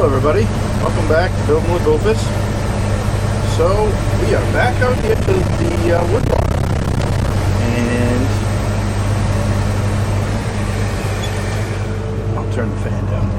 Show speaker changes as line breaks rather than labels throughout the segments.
Hello everybody, welcome back to Building with Bofus. So we are back out here to the woodlot, and I'll turn the fan down.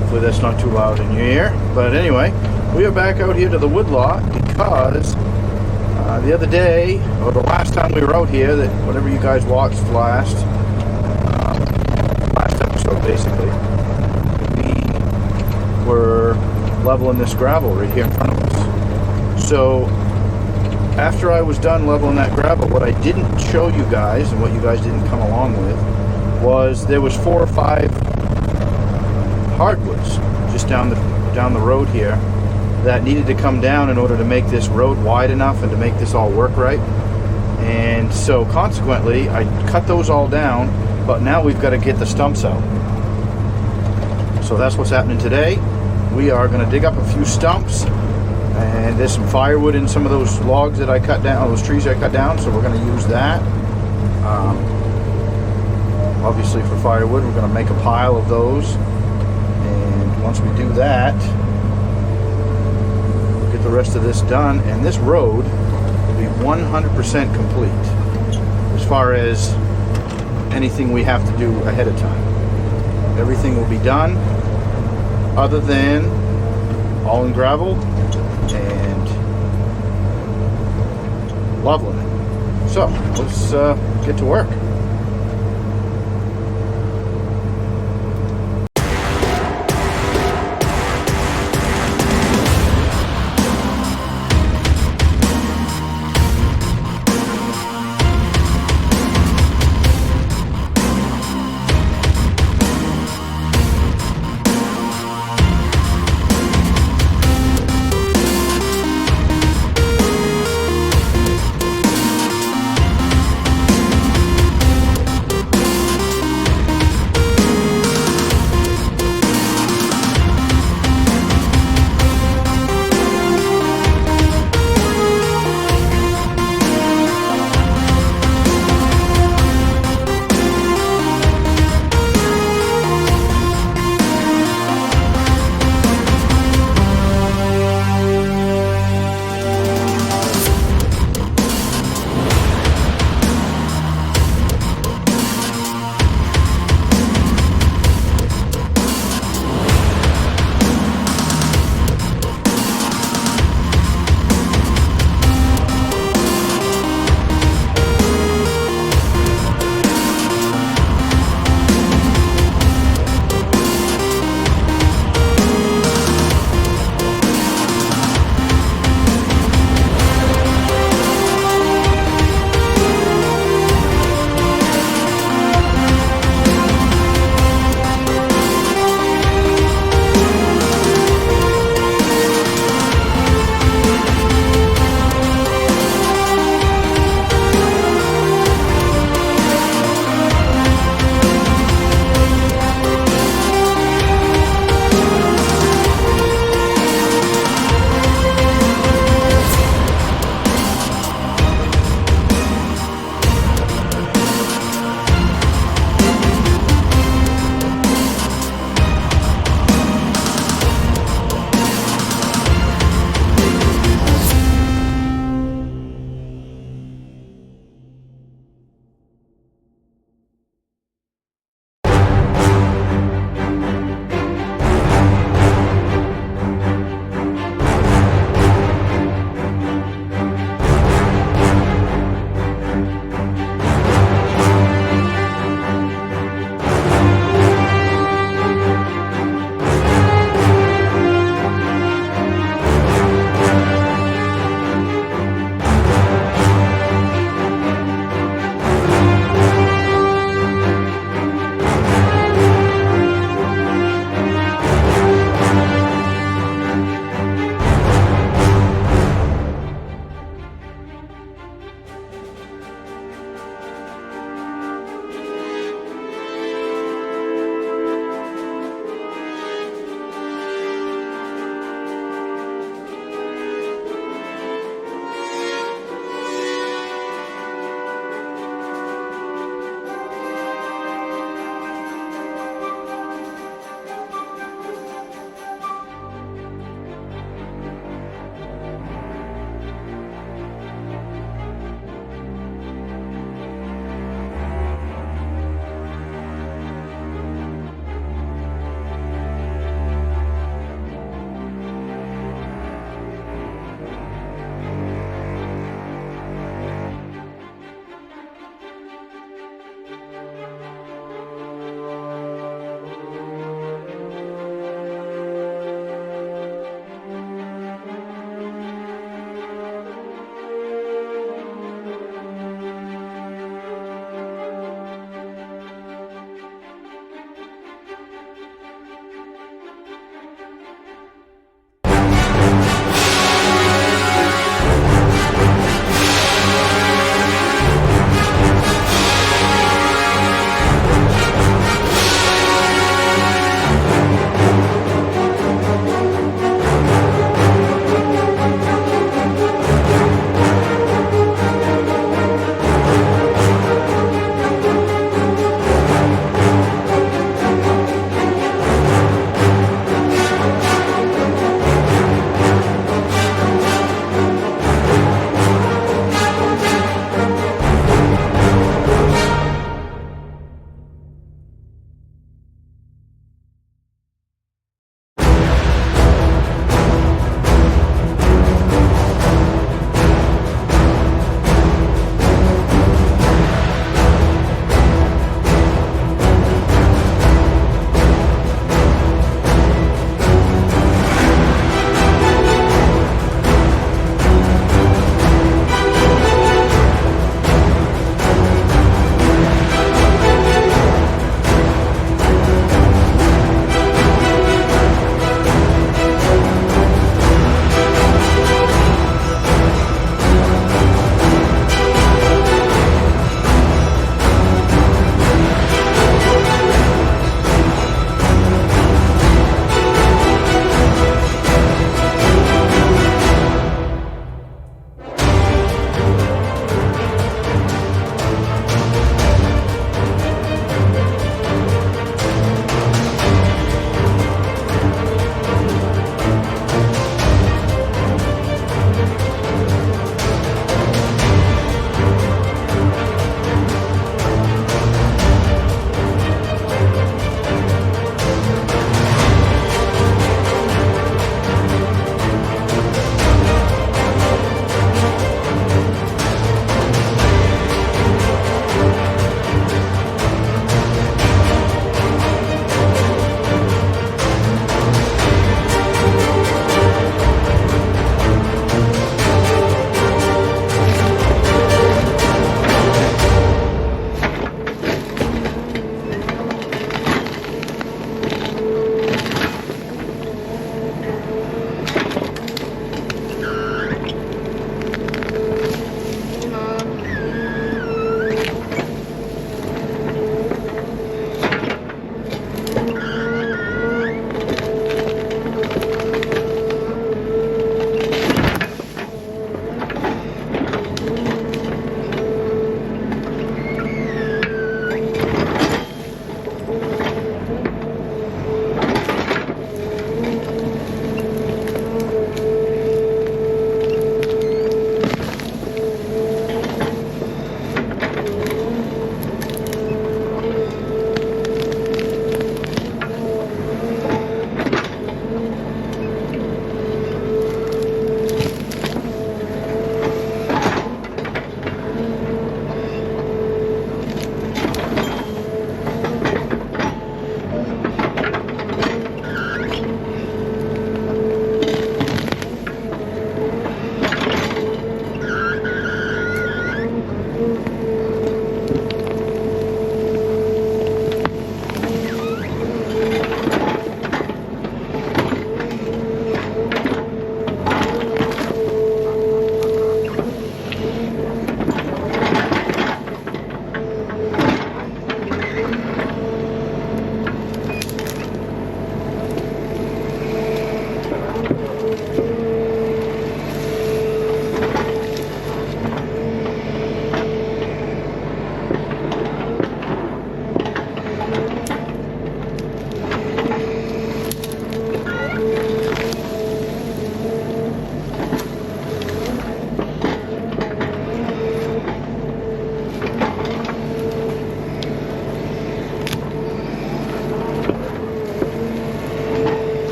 Hopefully that's not too loud in your ear. But anyway, we are back out here to the woodlot because the other day, or the last time we were out here, that whatever you guys watched last episode basically, we're leveling this gravel right here in front of us. So after I was done leveling that gravel, what I didn't show you guys, and what you guys didn't come along with, was there was 4 or 5 hardwoods just down the road here that needed to come down in order to make this road wide enough and to make this all work right. And so consequently I cut those all down, but now we've got to get the stumps out. So that's what's happening today. We are going to dig up a few stumps, and there's some firewood in some of those logs that I cut down, those trees I cut down, so we're going to use that. Obviously for firewood, we're going to make a pile of those, and once we do that, we'll get the rest of this done, and this road will be 100% complete as far as anything we have to do ahead of time. Everything will be done other than all in gravel and leveling it. So let's get to work.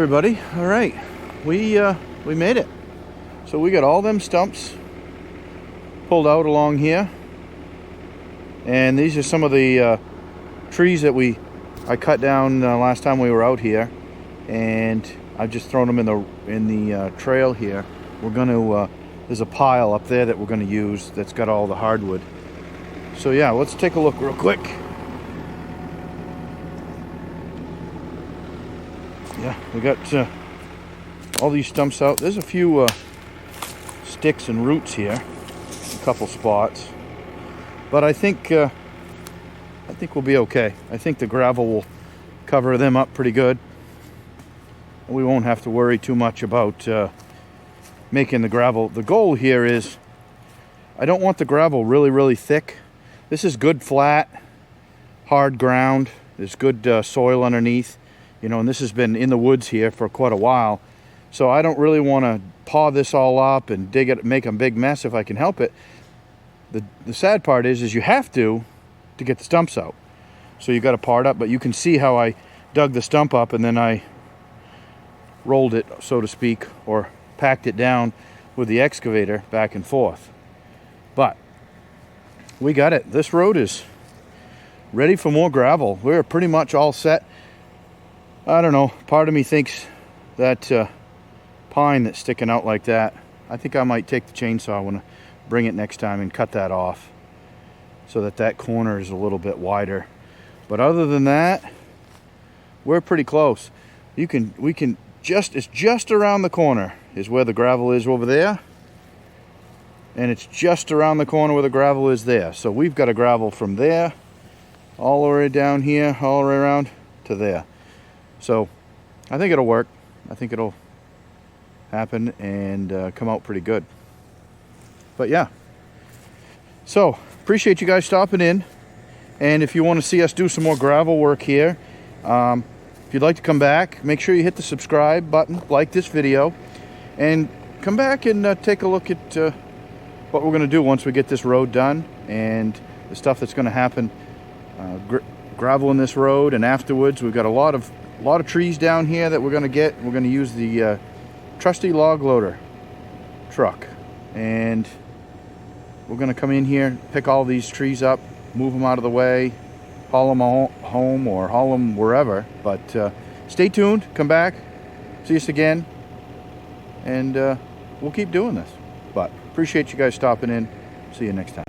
everybody. All right, we made it. So we got all them stumps pulled out along here, and these are some of the trees that I cut down last time we were out here, and I've just thrown them in the trail here. We're gonna there's a pile up there that we're gonna use that's got all the hardwood. So yeah, let's take a look real quick. Yeah, we got all these stumps out. There's a few sticks and roots here, a couple spots, but I think we'll be okay. I think the gravel will cover them up pretty good. We won't have to worry too much about making the gravel. The goal here is I don't want the gravel really thick. This is good flat, hard ground. There's good soil underneath. You know, and this has been in the woods here for quite a while. So I don't really want to paw this all up and dig it, make a big mess if I can help it. The sad part is you have to get the stumps out. So you got to part up, but you can see how I dug the stump up and then I rolled it, so to speak, or packed it down with the excavator back and forth. But we got it. This road is ready for more gravel. We're pretty much all set. I don't know, part of me thinks that pine that's sticking out like that, I think I might take the chainsaw when I bring it next time and cut that off so that corner is a little bit wider. But other than that, we're pretty close. It's just around the corner is where the gravel is over there, and it's just around the corner where the gravel is there. So we've got a gravel from there all the way down here, all the way around to there. So I think it'll work. I think it'll happen and come out pretty good. But yeah, so appreciate you guys stopping in, and if you want to see us do some more gravel work here, if you'd like to come back, make sure you hit the subscribe button, like this video, and come back and take a look at what we're going to do once we get this road done and the stuff that's going to happen. Gravel in this road, and afterwards we've got a lot of trees down here that we're going to get. We're going to use the trusty log loader truck, and we're going to come in here, pick all these trees up, move them out of the way, haul them home or haul them wherever. But stay tuned, come back, see us again, and we'll keep doing this. But appreciate you guys stopping in. See you next time.